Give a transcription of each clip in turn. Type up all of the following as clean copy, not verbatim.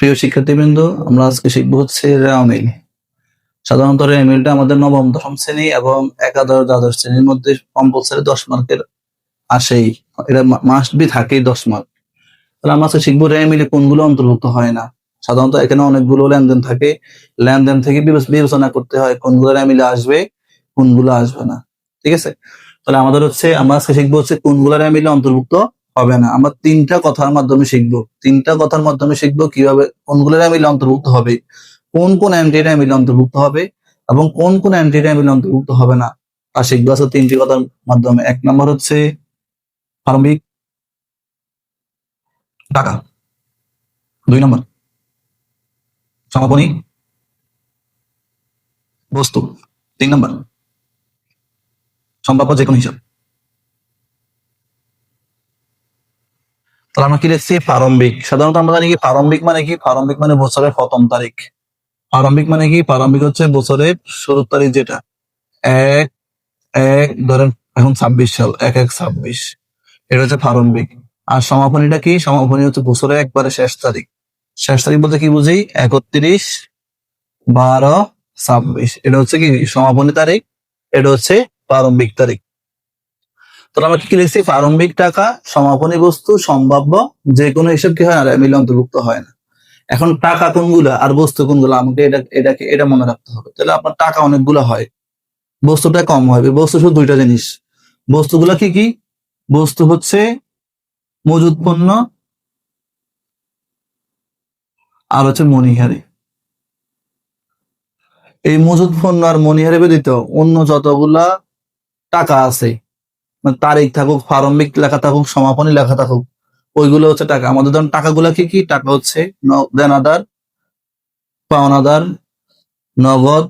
প্রিয় শিক্ষার্থীবৃন্দ, আমরা আজকে শিখবো হচ্ছে রেওয়ামিল। সাধারণত রেওয়ামিলটা আমাদের নবম দশম শ্রেণী এবং একাদশ দ্বাদশ শ্রেণীর মধ্যে কম্পালসারি 10 মার্কের আসেই, এটা মাস্ট বি থাকেই 10 মার্ক। তাহলে আমরা আজকে শিখবো রেওয়ামিলে কোনগুলো অন্তর্ভুক্ত হয় না। সাধারণত এখানে অনেকগুলো লেনদেন থাকে, লেনদেন থেকে বিবেচনা করতে হয় কোনগুলো রেওয়ামিলে আসবে, কোনগুলো আসবে না। ঠিক আছে, তাহলে আমাদের হচ্ছে আমরা আজকে শিখবো হচ্ছে কোনগুলো রেওয়ামিলে অন্তর্ভুক্ত হবে না। আমরা তিনটা কথার মাধ্যমে শিখবো কিভাবে কোনগুলো রেওয়ামিলে অন্তর্ভুক্ত হবে, কোন কোন এন্টিটি রেওয়ামিলে অন্তর্ভুক্ত হবে এবং কোন কোন এন্টিটি রেওয়ামিলে অন্তর্ভুক্ত হবে না, তা শিখবো আজকে তিনটি কথার মাধ্যমে। 1 নম্বর হচ্ছে প্রারম্ভিক টাকা, 2 নম্বর সমাপনী বস্তু, 3 নম্বর সম্ভাব্য যে কোনো হিসাব। তাহলে আমরা কি লিখছি? প্রারম্ভিক। সাধারণত আমরা জানি কি প্রারম্ভিক মানে কি? প্রারম্ভিক মানে বছরের প্রথম তারিখ। প্রারম্ভিক মানে কি? প্রারম্ভিক হচ্ছে বছরের শুরুর তারিখ, যেটা 1 ধরেন এখন 26 সাল, 1/1/26, এটা হচ্ছে প্রারম্ভিক। আর সমাপনীটা কি? সমাপনী হচ্ছে বছরের একবারে শেষ তারিখ। শেষ তারিখ বলতে কি বুঝি? 31/12/26, এটা হচ্ছে কি সমাপনী তারিখ, এটা হচ্ছে প্রারম্ভিক তারিখ। তো আমরা কি লিখছি? প্রারম্ভিক টাকা, সমাপনী বস্তু, সম্ভাব্য যে কোনো হিসাব কি হয় না, রেওয়ামিলে অন্তর্ভুক্ত হয় না। এখন টাকা কোনগুলা আর বস্তু কোনগুলা, আমাকে এটা মনে রাখতে হবে। তাহলে আপনার টাকা অনেকগুলো হয়, বস্তুটা কম হবে। বস্তু শুধু দুইটা জিনিস। বস্তুগুলা কি কি? বস্তু হচ্ছে মজুদ পণ্য আর হচ্ছে মণিহারি। এই মজুদ পণ্য আর মণিহারি ব্যতীত অন্য যতগুলা টাকা আছে, মানে তারিখ থাকুক, প্রারম্ভিক লেখা থাকুক, সমাপনী লেখা থাকুক, ওইগুলো হচ্ছে টাকা। আমাদের ধরুন টাকাগুলা কি কি? টাকা হচ্ছে দেনাদার, পাওনাদার, নগদ,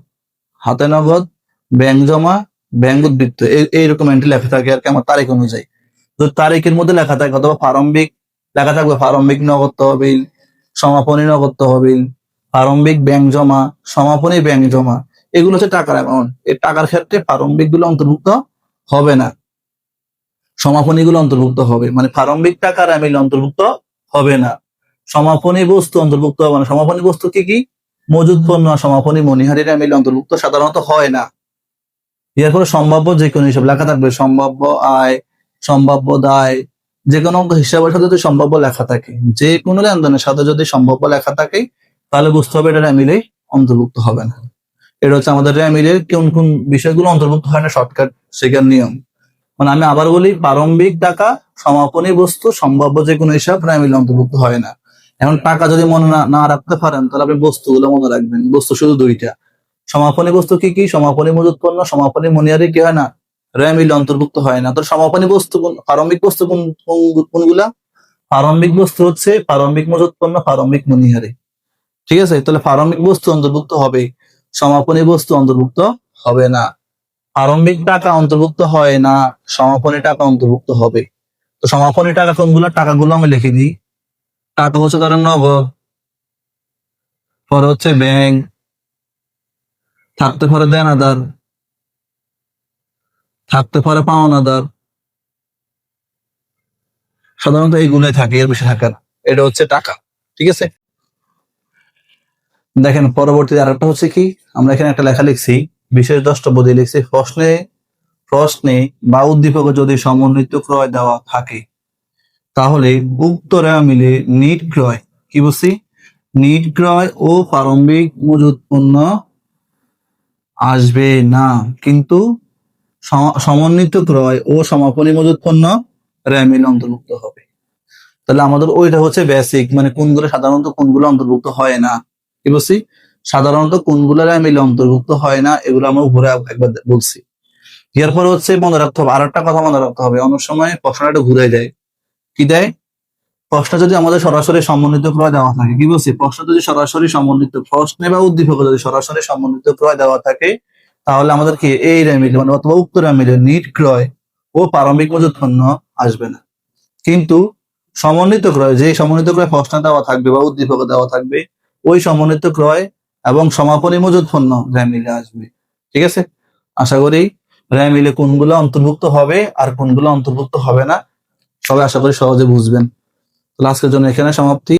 হাতে নগদ, ব্যাংক জমা, ব্যাংক উদ্বৃত্ত, এইরকম এন্ট্রি লেখা থাকে আর কি আমার তারিখ অনুযায়ী। তো তারিখের মধ্যে লেখা থাকে অথবা প্রারম্ভিক লেখা থাকবে প্রারম্ভিক নগদ তহবিল, সমাপনী নগদ তহবিল, প্রারম্ভিক ব্যাংক জমা, সমাপনী ব্যাংক জমা, এগুলো হচ্ছে টাকার অ্যামাউন্ট। এই টাকার ক্ষেত্রে প্রারম্ভিক গুলো অন্তর্ভুক্ত হবে না, সমাপনী গুলো অন্তর্ভুক্ত হবে। মানে প্রারম্ভিক টাকার রেওয়ামিলে অন্তর্ভুক্ত হবে না, সমাপনী বস্তু অন্তর্ভুক্ত হবে না। সমাপনী বস্তু কি কি? মজুদ পণ্য, সমাপনী মণিহারি রেওয়ামিলে অন্তর্ভুক্ত সাধারণত হয় না। এরপরে সম্ভাব্য যে কোনো হিসাব লেখা থাকবে, সম্ভাব্য আয়, সম্ভাব্য দায়, যে কোনো হিসাবের সাথে যদি সম্ভাব্য লেখা থাকে, যে কোনো লেনদেনের সাথে যদি সম্ভাব্য লেখা থাকে, তাহলে বুঝতে হবে এটা রেওয়ামিলে অন্তর্ভুক্ত হবে না। এটা হচ্ছে আমাদের রেওয়ামিলের কোন কোন বিষয়গুলো অন্তর্ভুক্ত হয় না, শর্টকাট শেখার নিয়ম। মানে আমি আবার বলি, প্রারম্ভিক টাকা, সমাপনী বস্তু, সম্ভাব্য যে কোনো হিসাব রেওয়ামিলে অন্তর্ভুক্ত হয় না। এখন টাকা যদি মনে না রাখতে পারেন, তাহলে আপনি বস্তুগুলো মনে রাখবেন। বস্তু শুধু দুইটা। সমাপনী বস্তু কি কি? সমাপনী মজুদ পণ্য, সমাপনী মণিহারি কি হয় না, রেওয়ামিলে অন্তর্ভুক্ত হয় না। তো সমাপনী বস্তু প্রারম্ভিক বস্তু কোনগুলা? প্রারম্ভিক বস্তু হচ্ছে প্রারম্ভিক মজুদ পণ্য, প্রারম্ভিক মণিহারি। ঠিক আছে, তাহলে প্রারম্ভিক বস্তু অন্তর্ভুক্ত হবে, সমাপনী বস্তু অন্তর্ভুক্ত হবে না। প্রারম্ভিক টাকা অন্তর্ভুক্ত হয় না, সমাপনী টাকা অন্তর্ভুক্ত হবে। তো সমাপনী টাকা কোনগুলা? টাকাগুলো আমি লিখে দিই। টাকা হচ্ছে ধরেন নগদ, পরে হচ্ছে ব্যাংক, থাকতে পারে দেনাদার, থাকতে পারে পাওনাদার, সাধারণত এইগুলোই থাকে, এর বেশি থাকে না। এটা হচ্ছে টাকা। ঠিক আছে, দেখেন পরবর্তীতে আরেকটা হচ্ছে কি, আমরা এখানে একটা লেখা লিখছি, বিশেষ দ্রষ্টব্য দিয়ে লিখছি, প্রশ্নে বা উদ্দীপকে যদি সমন্বিত ক্রয় দেওয়া থাকে, তাহলে উক্ত রেওয়ামিলে নিট ক্রয়, কি বলছি? নিট ক্রয় ও প্রারম্ভিক মজুদ পণ্য আসবে না, কিন্তু সমন্বিত ক্রয় ও সমাপনী মজুদ পণ্য রেওয়ামিলে অন্তর্ভুক্ত হবে। তাহলে আমাদের ওইটা হচ্ছে বেসিক, মানে কোনগুলো সাধারণত কোনগুলো অন্তর্ভুক্ত হয় না। কি বলছি? সাধারণত কোনগুলো রেওয়ামিলে অন্তর্ভুক্ত হয় না, এগুলো আমরা উপরে একবার বলছি। এরপর হচ্ছে মনে রাখতে হবে, আরেকটা কথা মনে রাখতে হবে, অনেক সময় প্রশ্নটা ঘুরে যায়। কি দেয়? প্রশ্ন যদি আমাদের সরাসরি সমন্বিত ক্রয় দেওয়া থাকে, কি বলছি? প্রশ্ন যদি সরাসরি সমন্বিত, প্রশ্নে বা উদ্দীপকে যদি সরাসরি সমন্বিত ক্রয় দেওয়া থাকে, তাহলে আমাদের কি এই রেওয়ামিলে মানে অথবা উক্ত রেওয়ামিলে নিট ক্রয় ও প্রারম্ভিক মজুদ পণ্য আসবে না। কিন্তু সমন্বিত ক্রয়, যে সমন্বিত ক্রয় প্রশ্ন দেওয়া থাকবে বা উদ্দীপকে দেওয়া থাকবে, ওই সমন্বিত ক্রয় এবং সমাপনী মজুদ পণ্য রেওয়ামিলে আসবে। ঠিক আছে, আশা করি রেওয়ামিলে কোনগুলো অন্তর্ভুক্ত হবে আর কোনগুলো অন্তর্ভুক্ত হবে না সবাই আশা করি সহজে বুঝবেন। তো আজকের জন্য এখানে সমাপ্তি।